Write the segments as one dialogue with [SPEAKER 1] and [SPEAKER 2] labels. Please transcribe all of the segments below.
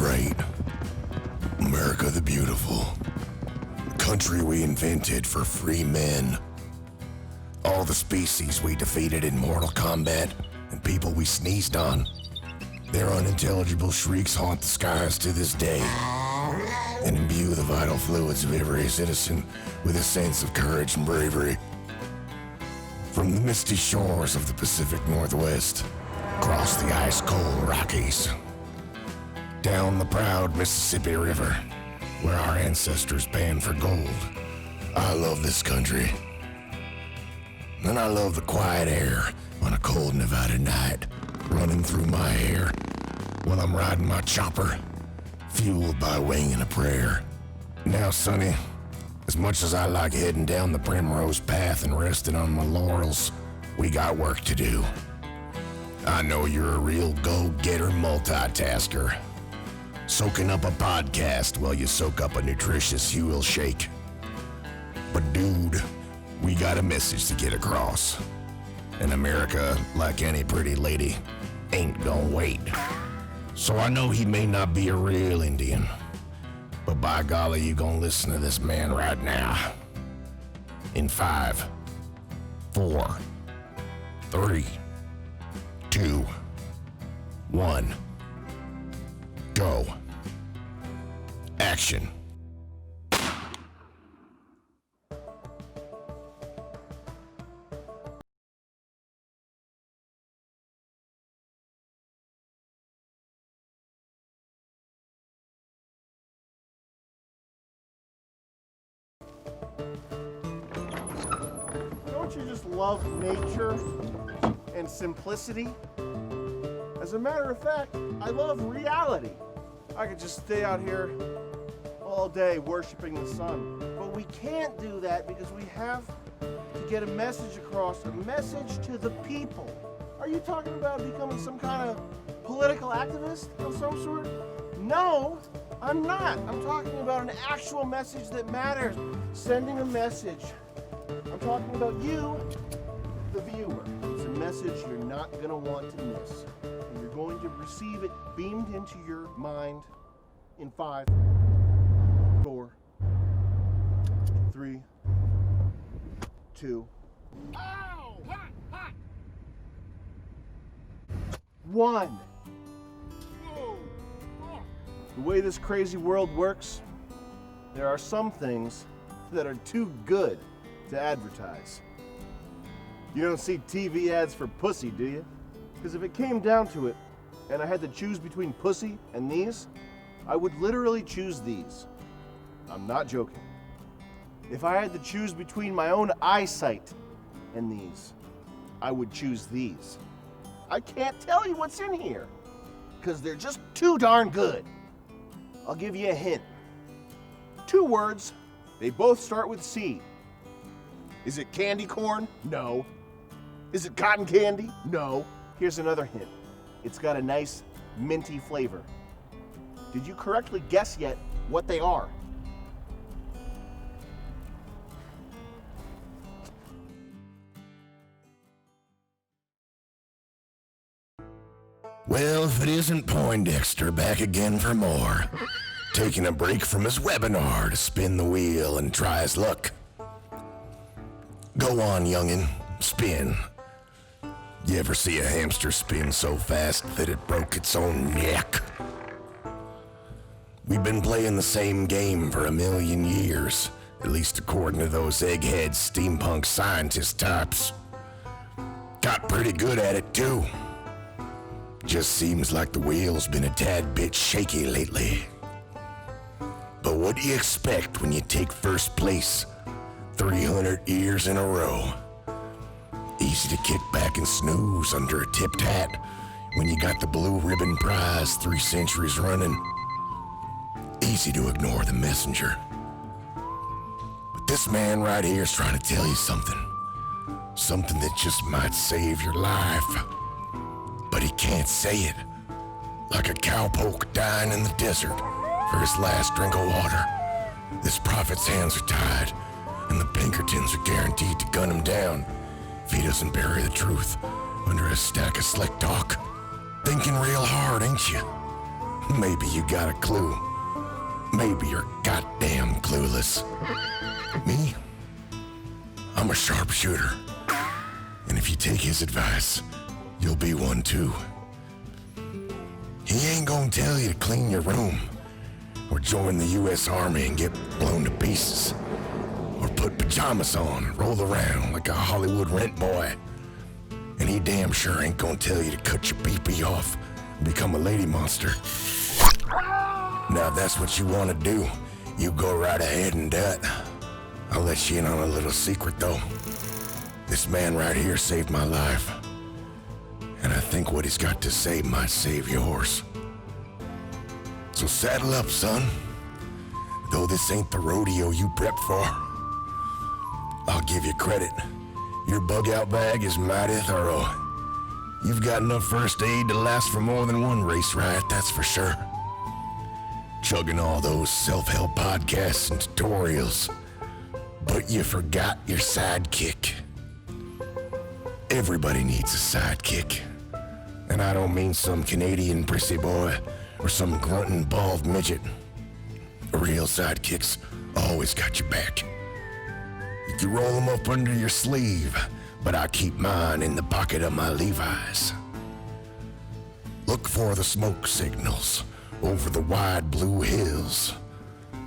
[SPEAKER 1] great. America the beautiful. The country we invented for free men. All the species we defeated in mortal combat and people we sneezed on. Their unintelligible shrieks haunt the skies to this day and imbue the vital fluids of every citizen with a sense of courage and bravery. From the misty shores of the Pacific Northwest, across the ice-cold Rockies, down the proud Mississippi River, where our ancestors panned for gold, I love this country. And I love the quiet air on a cold Nevada night, running through my hair while I'm riding my chopper, fueled by a wing and a prayer. Now, Sonny, as much as I like heading down the primrose path and resting on my laurels, we got work to do. I know you're a real go-getter multitasker, soaking up a podcast while you soak up a nutritious Huel shake. But dude, we got a message to get across. And America, like any pretty lady, ain't gonna wait. So I know he may not be a real Indian, but by golly, you gonna listen to this man right now. In 5, 4, 3, 2, 1, go. Action.
[SPEAKER 2] Don't you just love nature and simplicity? As a matter of fact, I love reality. I could just stay out here all day worshiping the sun. But we can't do that because we have to get a message across, a message to the people. Are you talking about becoming some kind of political activist of some sort? No, I'm not. I'm talking about an actual message that matters. Sending a message. I'm talking about you, the viewer. It's a message you're not going to want to miss. And you're going to receive it beamed into your mind in 5, 4, 3, 2, 1. The way this crazy world works, there are some things that are too good to advertise. You don't see TV ads for pussy, do you? Because if it came down to it, and I had to choose between pussy and these, I would literally choose these. I'm not joking. If I had to choose between my own eyesight and these, I would choose these. I can't tell you what's in here, because they're just too darn good. I'll give you a hint. 2 words, they both start with C. Is it candy corn? No. Is it cotton candy? No. Here's another hint. It's got a nice minty flavor. Did you correctly guess yet what they are?
[SPEAKER 1] Well, if it isn't Poindexter back again for more, taking a break from his webinar to spin the wheel and try his luck. Go on, youngin', spin. You ever see a hamster spin so fast that it broke its own neck? We've been playing the same game for 1,000,000 years, at least according to those egghead steampunk scientist types. Got pretty good at it, too. Just seems like the wheel's been a tad bit shaky lately. But what do you expect when you take first place 300 years in a row? Easy to kick back and snooze under a tipped hat when you got the blue ribbon prize 3 centuries running. Easy to ignore the messenger. But this man right here is trying to tell you something. Something that just might save your life. But he can't say it. Like a cowpoke dying in the desert for his last drink of water. This prophet's hands are tied, and the Pinkertons are guaranteed to gun him down if he doesn't bury the truth under a stack of slick talk. Thinking real hard, ain't you? Maybe you got a clue. Maybe you're goddamn clueless. Me? I'm a sharpshooter. And if you take his advice, you'll be one too. He ain't gonna tell you to clean your room, or join the U.S. Army and get blown to pieces, or put pajamas on and roll around like a Hollywood rent boy. And he damn sure ain't gonna tell you to cut your pee-pee off and become a lady monster. Now if that's what you want to do, you go right ahead and do it. I'll let you in on a little secret though. This man right here saved my life. And I think what he's got to say might save yours. So saddle up, son. Though this ain't the rodeo you prepped for, I'll give you credit. Your bug-out bag is mighty thorough. You've got enough first aid to last for more than one race ride, that's for sure. Chugging all those self-help podcasts and tutorials. But you forgot your sidekick. Everybody needs a sidekick. And I don't mean some Canadian prissy boy or some grunting bald midget. Real sidekicks always got your back. You can roll them up under your sleeve, but I keep mine in the pocket of my Levi's. Look for the smoke signals over the wide blue hills.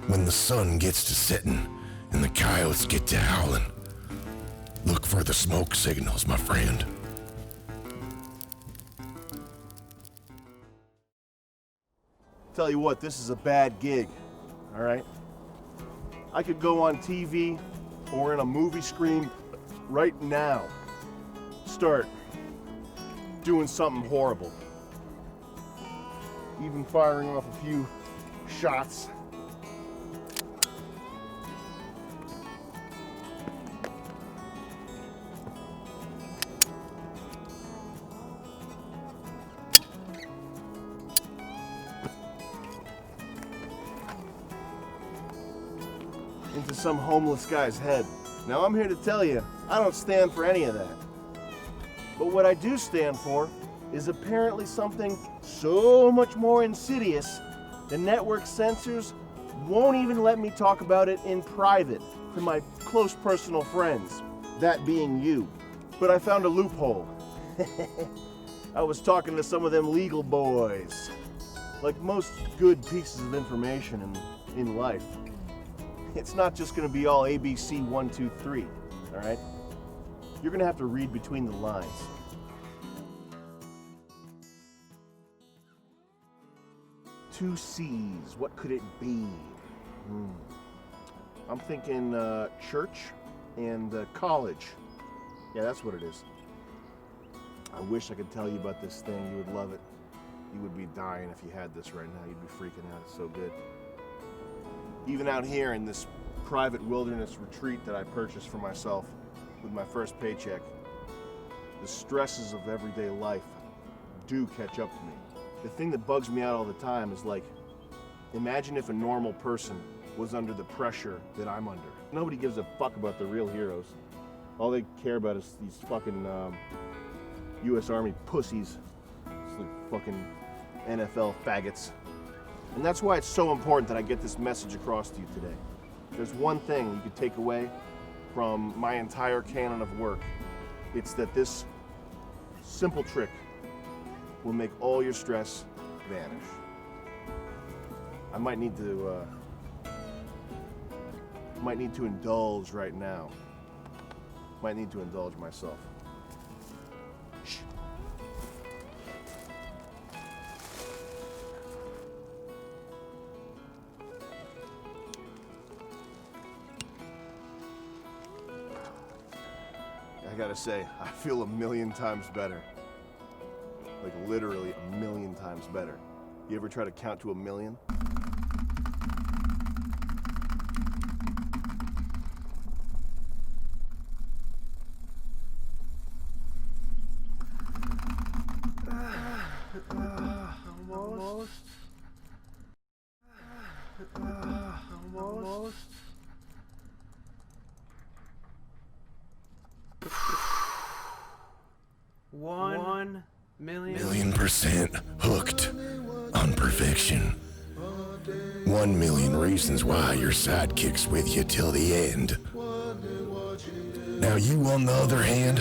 [SPEAKER 1] When the sun gets to setting and the coyotes get to howling. Look for the smoke signals, my friend.
[SPEAKER 2] Tell you what, this is a bad gig, all right? I could go on TV or in a movie screen right now, start doing something horrible. Even firing off a few shots. Into some homeless guy's head. Now I'm here to tell you, I don't stand for any of that. But what I do stand for is apparently something so much more insidious, the network censors won't even let me talk about it in private to my close personal friends, that being you. But I found a loophole. I was talking to some of them legal boys. Like most good pieces of information in life, it's not just gonna be all ABC 1, 2, 3, all right? You're gonna have to read between the lines. Two C's, what could it be? I'm thinking church and college. Yeah, that's what it is. I wish I could tell you about this thing. You would love it. You would be dying if you had this right now. You'd be freaking out. It's so good. Even out here in this private wilderness retreat that I purchased for myself with my first paycheck, the stresses of everyday life do catch up to me. The thing that bugs me out all the time is like, imagine if a normal person was under the pressure that I'm under. Nobody gives a fuck about the real heroes. All they care about is these fucking U.S. Army pussies. It's like fucking NFL faggots. And that's why it's so important that I get this message across to you today. There's one thing you could take away from my entire canon of work. It's that this simple trick will make all your stress vanish. I might need to indulge right now. Might need to indulge myself. Shh. I gotta say, I feel a million times better. Like literally a million times better. You ever try to count to 1,000,000? Almost.
[SPEAKER 3] 1 million.
[SPEAKER 1] 1,000,000% hooked. on perfection. 1,000,000 reasons why your sidekick's with you till the end. Now you, on the other hand,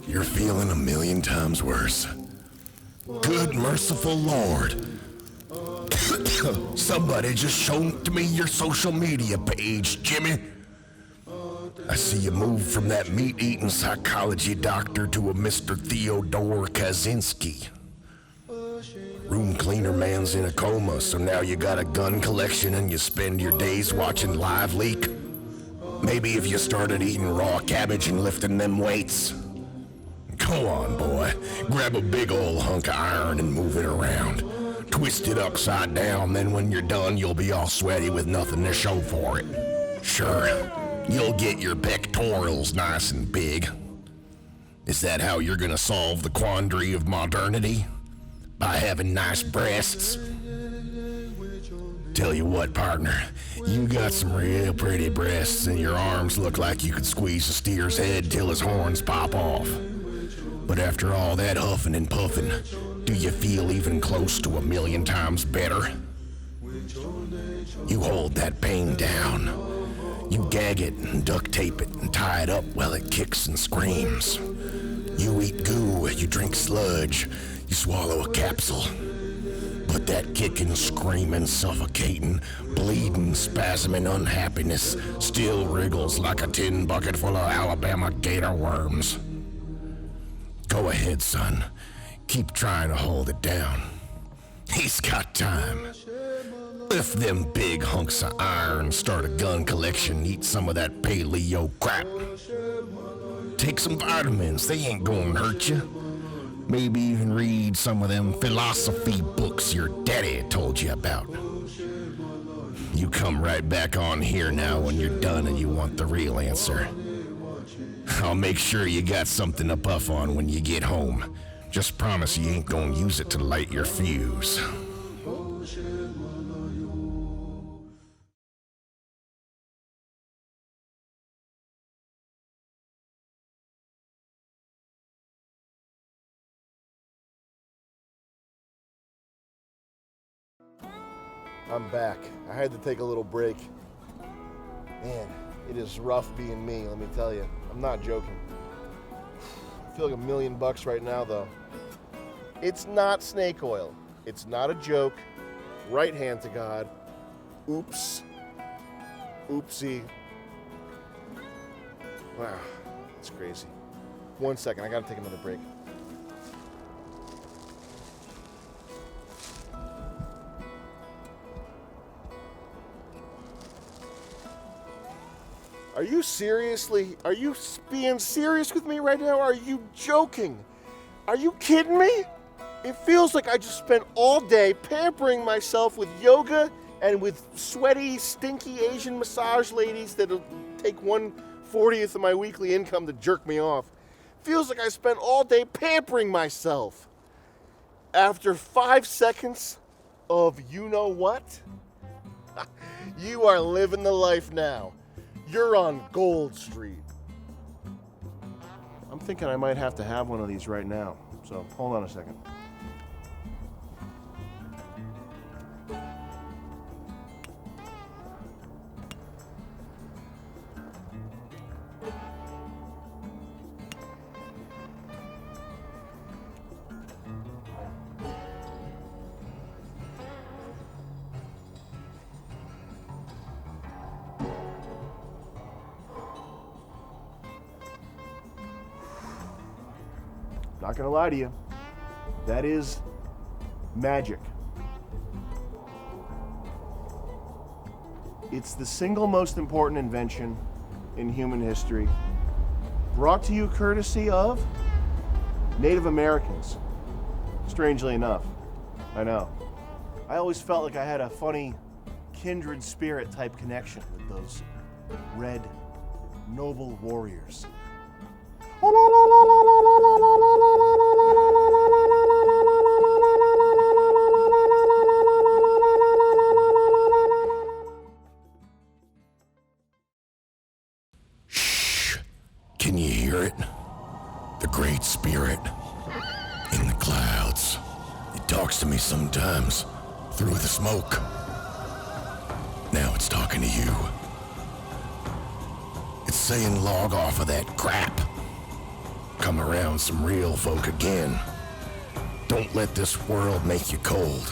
[SPEAKER 1] you're feeling 1,000,000 times worse. Good merciful Lord. Somebody just showed me your social media page, Jimmy. I see you moved from that meat-eating psychology doctor to a Mr. Theodore Kaczynski. Room cleaner man's in a coma, so now you got a gun collection and you spend your days watching Live Leak. Maybe if you started eating raw cabbage and lifting them weights. Go on, boy. Grab a big old hunk of iron and move it around. Twist it upside down, then when you're done, you'll be all sweaty with nothing to show for it. Sure, you'll get your pectorals nice and big. Is that how you're gonna solve the quandary of modernity? By having nice breasts? Tell you what, partner, you got some real pretty breasts and your arms look like you could squeeze a steer's head till his horns pop off. But after all that huffing and puffing, do you feel even close to 1,000,000 times better? You hold that pain down. You gag it and duct tape it and tie it up while it kicks and screams. You eat goo, you drink sludge, you swallow a capsule. But that kicking, screaming, suffocating, bleeding, spasming unhappiness still wriggles like a tin bucket full of Alabama gator worms. Go ahead, son. Keep trying to hold it down. He's got time. Lift them big hunks of iron, start a gun collection, eat some of that paleo crap. Take some vitamins, they ain't gonna hurt you. Maybe even read some of them philosophy books your daddy told you about. You come right back on here now when you're done and you want the real answer. I'll make sure you got something to puff on when you get home. Just promise you ain't gonna use it to light your fuse.
[SPEAKER 2] I'm back. I had to take a little break. Man, it is rough being me, let me tell you. I'm not joking. I feel like $1,000,000 right now, though. It's not snake oil. It's not a joke. Right hand to God. Oops. Oopsie. Wow, that's crazy. 1 second, I gotta take another break. Are you being serious with me right now? Are you joking? Are you kidding me? It feels like I just spent all day pampering myself with yoga and with sweaty, stinky Asian massage ladies that'll take 1/40th of my weekly income to jerk me off. Feels like I spent all day pampering myself. After 5 seconds of you know what? You are living the life now. You're on Gold Street. I'm thinking I might have to have one of these right now. So hold on a second. Not gonna lie to you, that is magic. It's the single most important invention in human history, brought to you courtesy of Native Americans. Strangely enough, I know. I always felt like I had a funny kindred spirit type connection with those red, noble warriors.
[SPEAKER 1] Shh. Can you hear it? The Great Spirit in the clouds. It talks to me sometimes, through the smoke. Now it's talking to you. It's saying log off of that crap. Come around some real folk again. Don't let this world make you cold,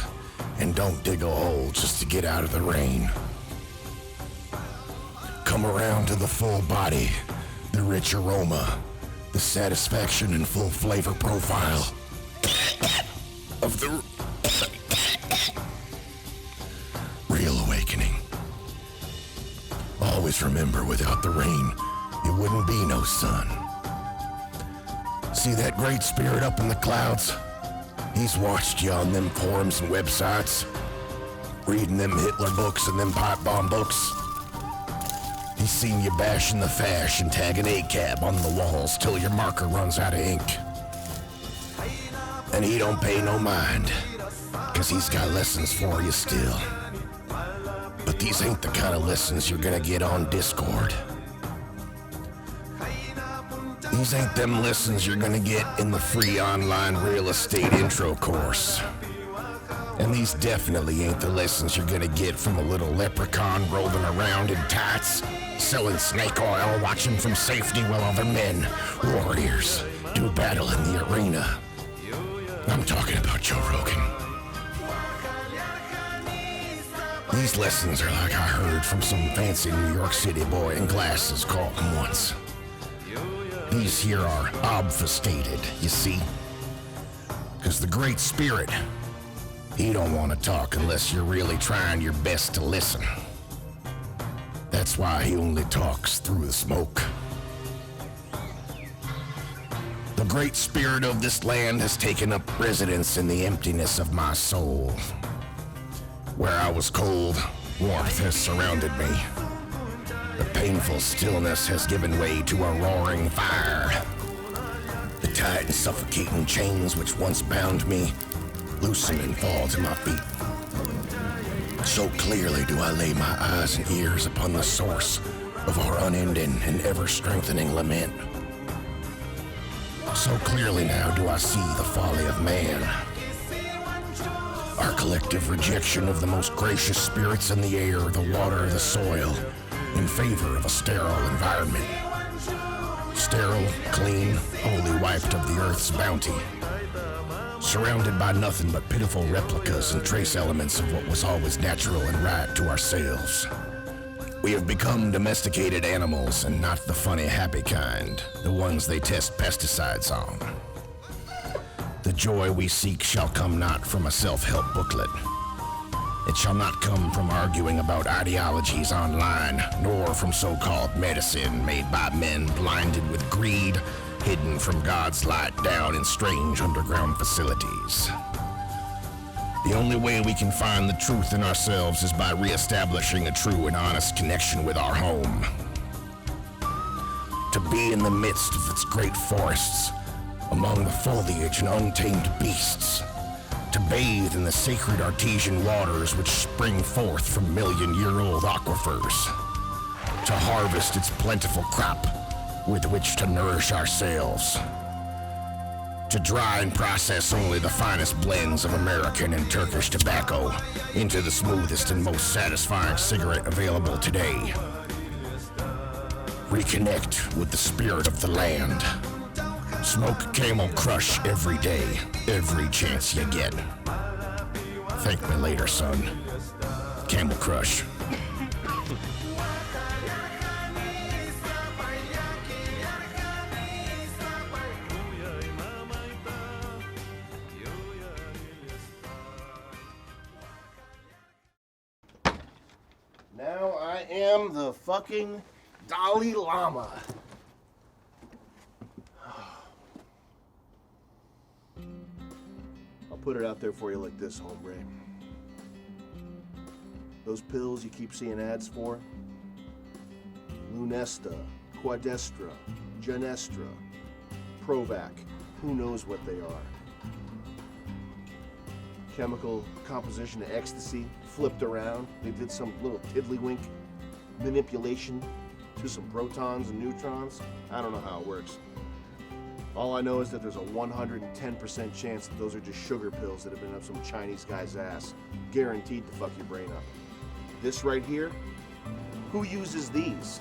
[SPEAKER 1] and don't dig a hole just to get out of the rain. Come around to the full body, the rich aroma, the satisfaction and full flavor profile of the real awakening. Always remember, without the rain, it wouldn't be no sun. See that great spirit up in the clouds? He's watched you on them forums and websites, reading them Hitler books and them pipe bomb books. He's seen you bashing the fash and tagging ACAB on the walls till your marker runs out of ink. And he don't pay no mind, 'cause he's got lessons for you still. But these ain't the kind of lessons you're gonna get on Discord. These ain't them lessons you're gonna get in the free online real estate intro course. And these definitely ain't the lessons you're gonna get from a little leprechaun rolling around in tights, selling snake oil, watching from safety while other men, warriors, do battle in the arena. I'm talking about Joe Rogan. These lessons are like I heard from some fancy New York City boy in glasses call them once. These here are obfuscated, you see? 'Cause the Great Spirit, he don't want to talk unless you're really trying your best to listen. That's why he only talks through the smoke. The Great Spirit of this land has taken up residence in the emptiness of my soul. Where I was cold, warmth has surrounded me. The painful stillness has given way to a roaring fire. The tight and suffocating chains which once bound me loosen and fall to my feet. So clearly do I lay my eyes and ears upon the source of our unending and ever-strengthening lament. So clearly now do I see the folly of man. Our collective rejection of the most gracious spirits in the air, the water, the soil, in favor of a sterile environment. Sterile, clean, wholly wiped of the earth's bounty. Surrounded by nothing but pitiful replicas and trace elements of what was always natural and right to ourselves. We have become domesticated animals, and not the funny, happy kind, the ones they test pesticides on. The joy we seek shall come not from a self-help booklet. It shall not come from arguing about ideologies online, nor from so-called medicine made by men blinded with greed, hidden from God's light down in strange underground facilities. The only way we can find the truth in ourselves is by reestablishing a true and honest connection with our home. To be in the midst of its great forests, among the foliage and untamed beasts. To bathe in the sacred artesian waters which spring forth from million-year-old aquifers. To harvest its plentiful crop with which to nourish ourselves. To dry and process only the finest blends of American and Turkish tobacco into the smoothest and most satisfying cigarette available today. Reconnect with the spirit of the land. Smoke Camel Crush every day, every chance you get. Thank me later, son. Camel Crush.
[SPEAKER 2] Now I am the fucking Dalai Lama. Put it out there for you like this, hombre. Those pills you keep seeing ads for, Lunesta, Quadestra, Genestra, Provac, who knows what they are. Chemical composition of ecstasy, flipped around. They did some little tiddlywink manipulation to some protons and neutrons. I don't know how it works. All I know is that there's a 110% chance that those are just sugar pills that have been up some Chinese guy's ass. Guaranteed to fuck your brain up. This right here, who uses these?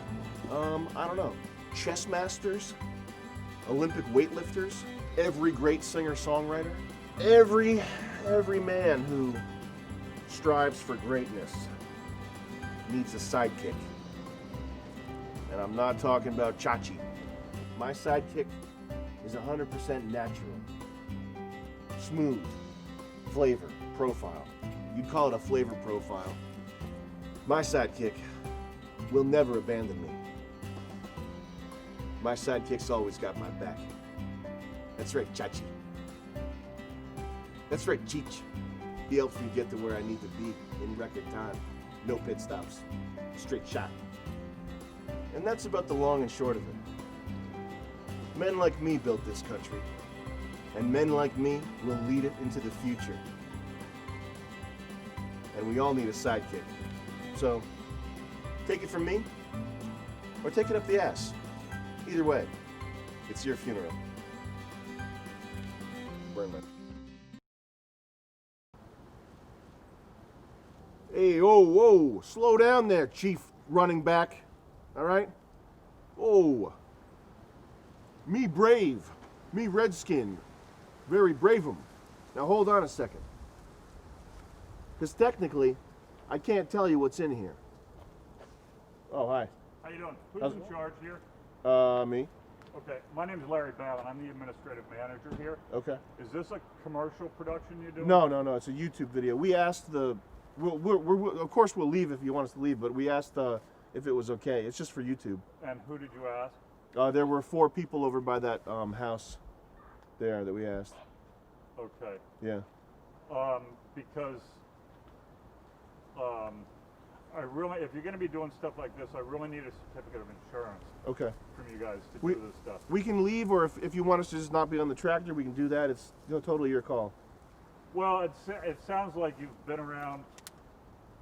[SPEAKER 2] I don't know. Chess masters? Olympic weightlifters? Every great singer-songwriter? Every man who strives for greatness needs a sidekick. And I'm not talking about Chachi. My sidekick is 100% natural. Smooth. Flavor. Profile. You'd call it a flavor profile. My sidekick will never abandon me. My sidekick's always got my back. That's right, Chachi. That's right, Cheech. He helps me get to where I need to be in record time. No pit stops. Straight shot. And that's about the long and short of it. Men like me built this country. And men like me will lead it into the future. And we all need a sidekick. So, take it from me, or take it up the ass. Either way, it's your funeral. Burn my... Hey, whoa, slow down there, Chief Running Back. All right? Oh, me brave, me redskin, very brave 'em. Now hold on a second. Because technically, I can't tell you what's in here. Oh, hi.
[SPEAKER 3] How you doing? Who's in charge here?
[SPEAKER 2] Me.
[SPEAKER 3] Okay, my name is Larry Ballin. I'm the administrative manager here.
[SPEAKER 2] Okay.
[SPEAKER 3] Is this a commercial production you're doing?
[SPEAKER 2] No, it's a YouTube video. We asked the, of course we'll leave if you want us to leave, but we asked if it was okay. It's just for YouTube.
[SPEAKER 3] And who did you ask?
[SPEAKER 2] There were 4 people over by that house there that we asked.
[SPEAKER 3] Okay.
[SPEAKER 2] Yeah.
[SPEAKER 3] Because I really, if you're going to be doing stuff like this, I really need a certificate of insurance.
[SPEAKER 2] Okay.
[SPEAKER 3] From you guys to do this stuff.
[SPEAKER 2] We can leave, or if you want us to just not be on the tractor, we can do that. It's totally your call.
[SPEAKER 3] Well, it sounds like you've been around.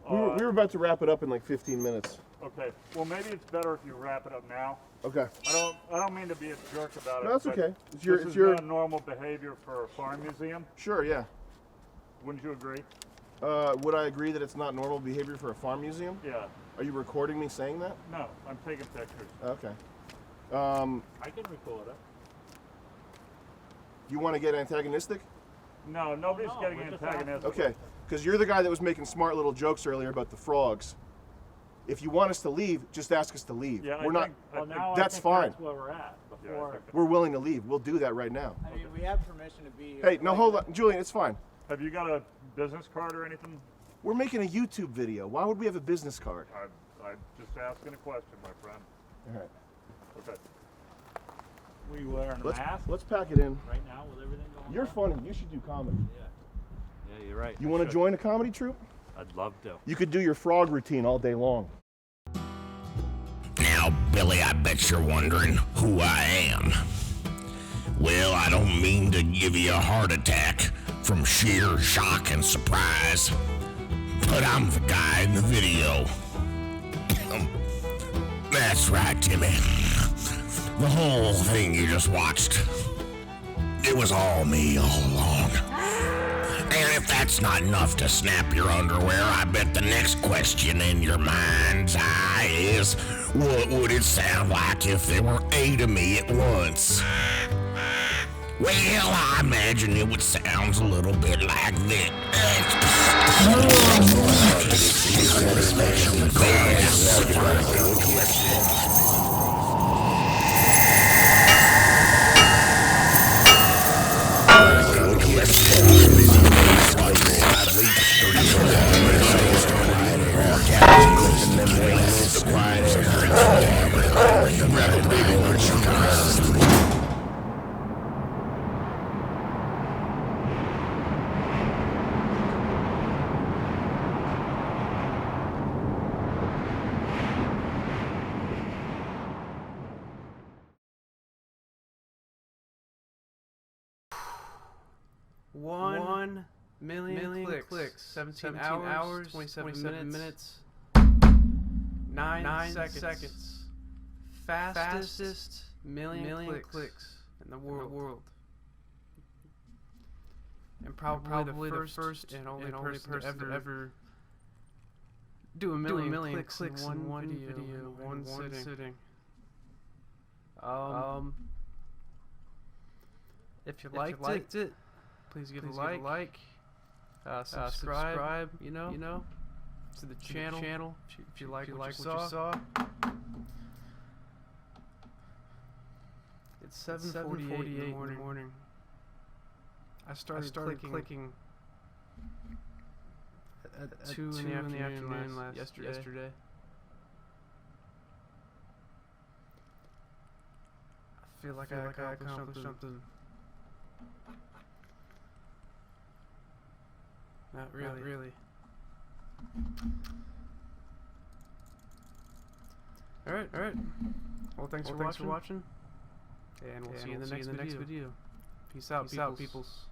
[SPEAKER 2] We were about to wrap it up in like 15 minutes.
[SPEAKER 3] Okay. Well, maybe it's better if you wrap it up now.
[SPEAKER 2] Okay.
[SPEAKER 3] I don't mean to be a jerk about it.
[SPEAKER 2] No, that's okay.
[SPEAKER 3] It's your normal behavior for a farm museum.
[SPEAKER 2] Sure. Yeah.
[SPEAKER 3] Wouldn't you agree?
[SPEAKER 2] Would I agree that it's not normal behavior for a farm museum?
[SPEAKER 3] Yeah.
[SPEAKER 2] Are you recording me saying that?
[SPEAKER 3] No, I'm taking pictures.
[SPEAKER 2] Okay.
[SPEAKER 3] I can record it.
[SPEAKER 2] You want to get antagonistic?
[SPEAKER 3] No, nobody's getting antagonistic.
[SPEAKER 2] Okay, because you're the guy that was making smart little jokes earlier about the frogs. If you want us to leave, just ask us to leave.
[SPEAKER 3] Yeah,
[SPEAKER 2] we're not. That's fine.
[SPEAKER 4] That's where we're at. Before.
[SPEAKER 2] We're willing to leave. We'll do that right now.
[SPEAKER 4] I mean, we have permission to be here.
[SPEAKER 2] Hey, no, hold on, Julian. It's fine.
[SPEAKER 3] Have you got a business card or anything?
[SPEAKER 2] We're making a YouTube video. Why would we have a business card?
[SPEAKER 3] I'm just asking a question, my friend.
[SPEAKER 2] All right.
[SPEAKER 3] Okay.
[SPEAKER 4] Were you wearing a mask
[SPEAKER 2] Let's pack it in.
[SPEAKER 4] right now with everything going on?
[SPEAKER 2] You're funny. You should do comedy.
[SPEAKER 4] Yeah, you're right.
[SPEAKER 2] You want to join a comedy troupe?
[SPEAKER 4] I'd love to.
[SPEAKER 2] You could do your frog routine all day long.
[SPEAKER 1] Now, Billy, I bet you're wondering who I am. Well, I don't mean to give you a heart attack from sheer shock and surprise, but I'm the guy in the video. That's right, Timmy. The whole thing you just watched, it was all me all along. And if that's not enough to snap your underwear, I bet the next question in your mind's eye is, what would it sound like if there were 8 of me at once? Well, I imagine it would sound a little bit like this.
[SPEAKER 5] One million clicks. 17 hours, 27 minutes, 9 seconds. Fastest million clicks in in the world. And probably the first and only person to ever do a million clicks in one video, one sitting. If you liked it, please give a like. Subscribe, you know, to the channel. If you like what you saw. It's 7:48 in the morning. I started clicking at 2 in the afternoon yesterday. I feel like I accomplished something. Not really. Alright. Well, thanks for watching. And we'll see you in the next video. Peace out, peoples.